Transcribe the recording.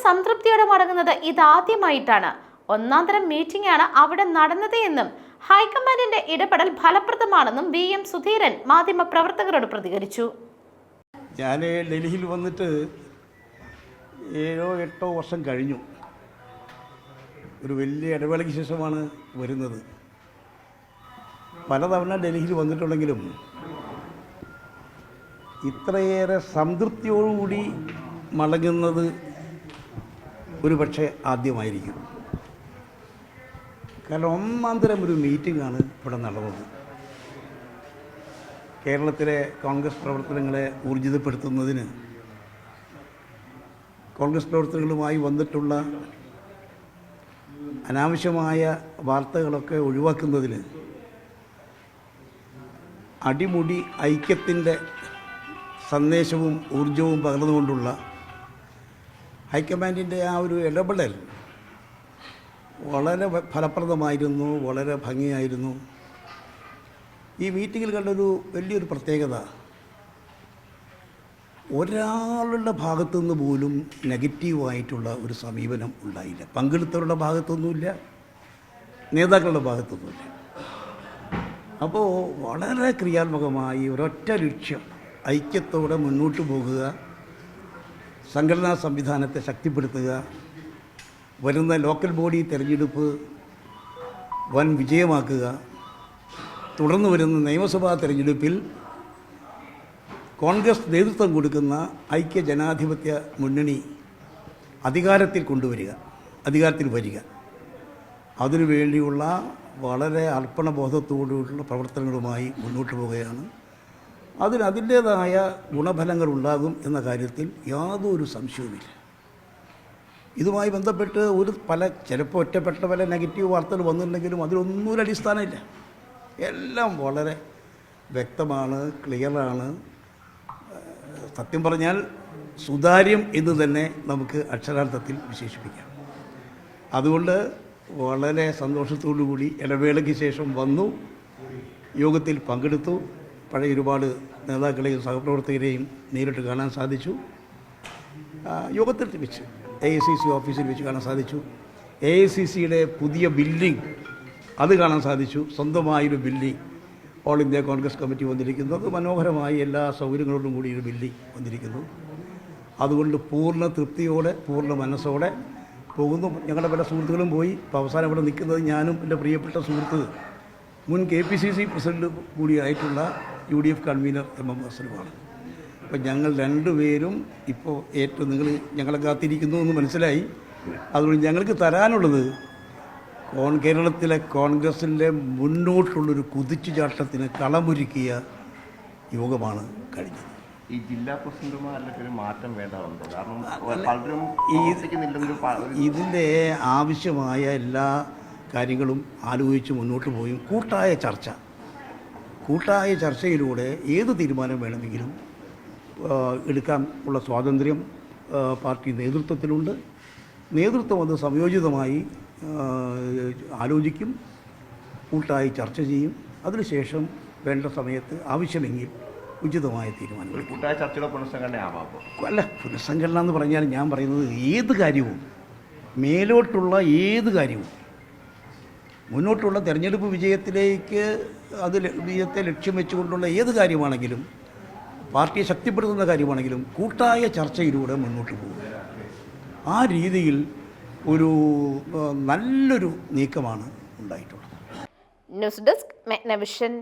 സംതൃപ്തിയോടെ മടങ്ങുന്നത് ഇതാദ്യമായിട്ടാണ്. ഒന്നാന്തരം മീറ്റിംഗാണ് അവിടെ നടന്നത് എന്നും ഹൈക്കമാൻഡിന്റെ ഇടപെടൽ ഫലപ്രദമാണെന്നും VM സുധീരൻ മാധ്യമപ്രവർത്തകരോട് പ്രതികരിച്ചു. ഞാൻ ഡൽഹിയിൽ വന്നിട്ട് 7-8 വർഷം കഴിഞ്ഞു. ഒരു വലിയ ഇടവേളയ്ക്ക് ശേഷമാണ് വരുന്നത്. പലതവണ ഡൽഹിയിൽ വന്നിട്ടുണ്ടെങ്കിലും ഇത്രയേറെ സംതൃപ്തിയോടുകൂടി മടങ്ങുന്നത് ഒരു പക്ഷേ ആദ്യമായിരിക്കും. കാരണം ഒന്നാന്തരം ഒരു മീറ്റിംഗാണ് ഇവിടെ നടന്നത്. കേരളത്തിലെ കോൺഗ്രസ് പ്രവർത്തനങ്ങളെ ഊർജിതപ്പെടുത്തുന്നതിന് കോൺഗ്രസ് പ്രവർത്തനങ്ങളുമായി വന്നിട്ടുള്ള അനാവശ്യമായ വാർത്തകളൊക്കെ ഒഴിവാക്കുന്നതിന് അടിമുടി ഐക്യത്തിൻ്റെ സന്ദേശവും ഊർജവും പകർന്നുകൊണ്ടുള്ള ഹൈക്കമാൻഡിൻ്റെ ആ ഒരു ഇടപെടൽ വളരെ ഫലപ്രദമായിരുന്നു, വളരെ ഭംഗിയായിരുന്നു. ഈ മീറ്റിങ്ങിൽ കണ്ടൊരു വലിയൊരു പ്രത്യേകത, ഒരാളുടെ ഭാഗത്തുനിന്ന് പോലും നെഗറ്റീവായിട്ടുള്ള ഒരു സമീപനം ഉണ്ടായില്ല. പങ്കെടുത്തവരുടെ ഭാഗത്തൊന്നുമില്ല, നേതാക്കളുടെ ഭാഗത്തൊന്നുമില്ല. അപ്പോൾ വളരെ ക്രിയാത്മകമായി ഒരൊറ്റ ലക്ഷ്യം, ഐക്യത്തോടെ മുന്നോട്ട് പോകുക, സംഘടനാ സംവിധാനത്തെ ശക്തിപ്പെടുത്തുക, വരുന്ന ലോക്കൽ ബോഡി തിരഞ്ഞെടുപ്പ് വൻ വിജയമാക്കുക, തുടർന്ന് വരുന്ന നിയമസഭാ തിരഞ്ഞെടുപ്പിൽ കോൺഗ്രസ് നേതൃത്വം കൊടുക്കുന്ന ഐക്യ ജനാധിപത്യ മുന്നണി അധികാരത്തിൽ വരിക, അതിനുവേണ്ടിയുള്ള വളരെ അർപ്പണബോധത്തോടുള്ള പ്രവർത്തനങ്ങളുമായി മുന്നോട്ട് പോവുകയാണ്. അതിൻ്റേതായ ഗുണഫലങ്ങൾ ഉണ്ടാകും എന്ന കാര്യത്തിൽ യാതൊരു സംശയവുമില്ല. ഇതുമായി ബന്ധപ്പെട്ട് ചിലപ്പോൾ ഒറ്റപ്പെട്ട പല നെഗറ്റീവ് വാർത്തകൾ വന്നിട്ടുണ്ടെങ്കിലും അതിലൊന്നും ഒരു അടിസ്ഥാനമില്ല. എല്ലാം വളരെ വ്യക്തമാണ്, ക്ലിയറാണ്. സത്യം പറഞ്ഞാൽ സുതാര്യം എന്ന് തന്നെ നമുക്ക് അക്ഷരാർത്ഥത്തിൽ വിശേഷിപ്പിക്കാം. അതുകൊണ്ട് വളരെ സന്തോഷത്തോടു കൂടി ഇടവേളയ്ക്ക് ശേഷം വന്നു, യോഗത്തിൽ പങ്കെടുത്തു. പഴയ ഒരുപാട് നേതാക്കളെയും സഹപ്രവർത്തകരെയും നേരിട്ട് കാണാൻ സാധിച്ചു. യോഗത്തിൽ വെച്ച് AICC ഓഫീസിൽ വെച്ച് കാണാൻ സാധിച്ചു. AICCയുടെ പുതിയ ബിൽഡിംഗ് അത് കാണാൻ സാധിച്ചു. സ്വന്തമായൊരു building all India Congress committee വന്നിരിക്കുന്നു. അത് മനോഹരമായി എല്ലാ സൗകര്യങ്ങളോടും കൂടി ഒരു ബിൽഡിംഗ് വന്നിരിക്കുന്നു. അതുകൊണ്ട് പൂർണ്ണ തൃപ്തിയോടെ പൂർണ്ണ മനസ്സോടെ പോകുന്നു. ഞങ്ങളുടെ പല സുഹൃത്തുക്കളും പോയി. ഇപ്പോൾ അവസാനം ഇവിടെ നിൽക്കുന്നത് ഞാനും എൻ്റെ പ്രിയപ്പെട്ട സുഹൃത്ത് മുൻ KPCC പ്രസിഡന്റ് കൂടിയായിട്ടുള്ള UDF കൺവീനർ MM അസലുമാണ്. അപ്പോൾ ഞങ്ങൾ രണ്ടുപേരും ഇപ്പോൾ ഞങ്ങളെ കാത്തിരിക്കുന്നു എന്ന് മനസ്സിലായി. അതുകൊണ്ട് ഞങ്ങൾക്ക് തരാനുള്ളത് കേരളത്തിലെ കോൺഗ്രസിൻ്റെ മുന്നോട്ടുള്ളൊരു കുതിച്ചുചാട്ടത്തിന് കളമൊരുക്കിയ യോഗമാണ് കഴിഞ്ഞത്. ഈ ജില്ലാ പ്രസിഡന്റുമാരുടെ മാറ്റം വേണ്ടതുണ്ടോ? കാരണം ഇതിൻ്റെ ആവശ്യമായ എല്ലാ കാര്യങ്ങളും ആലോചിച്ച് മുന്നോട്ട് പോയും കൂട്ടായ ചർച്ചയിലൂടെ ഏത് തീരുമാനം വേണമെങ്കിലും എടുക്കാൻ ഉള്ള സ്വാതന്ത്ര്യം പാർട്ടി നേതൃത്വത്തിലുണ്ട്. നേതൃത്വം അത് സംയോജിതമായി ആലോചിക്കും, കൂട്ടായി ചർച്ച ചെയ്യും. അതിനുശേഷം വേണ്ട സമയത്ത് ആവശ്യമെങ്കിൽ ഉചിതമായ തീരുമാനങ്ങൾ. കൂട്ടായ ചർച്ചയുടെ പുനഃസംഘടനയാവാം. അല്ല, പുനഃസംഘടന എന്ന് പറഞ്ഞാൽ ഞാൻ പറയുന്നത് ഏത് കാര്യവും, മേലോട്ടുള്ള ഏത് കാര്യവും, മുന്നോട്ടുള്ള തെരഞ്ഞെടുപ്പ് വിജയത്തെ ലക്ഷ്യം വെച്ചുകൊണ്ടുള്ള ഏത് കാര്യമാണെങ്കിലും, പാർട്ടിയെ ശക്തിപ്പെടുത്തുന്ന കാര്യമാണെങ്കിലും കൂട്ടായ ചർച്ചയിലൂടെ മുന്നോട്ട് പോകും. ആ രീതിയിൽ ഒരു നല്ലൊരു നീക്കമാണ് ഉണ്ടായിട്ടുള്ളത്. News desk മെഗ്നവിഷൻ.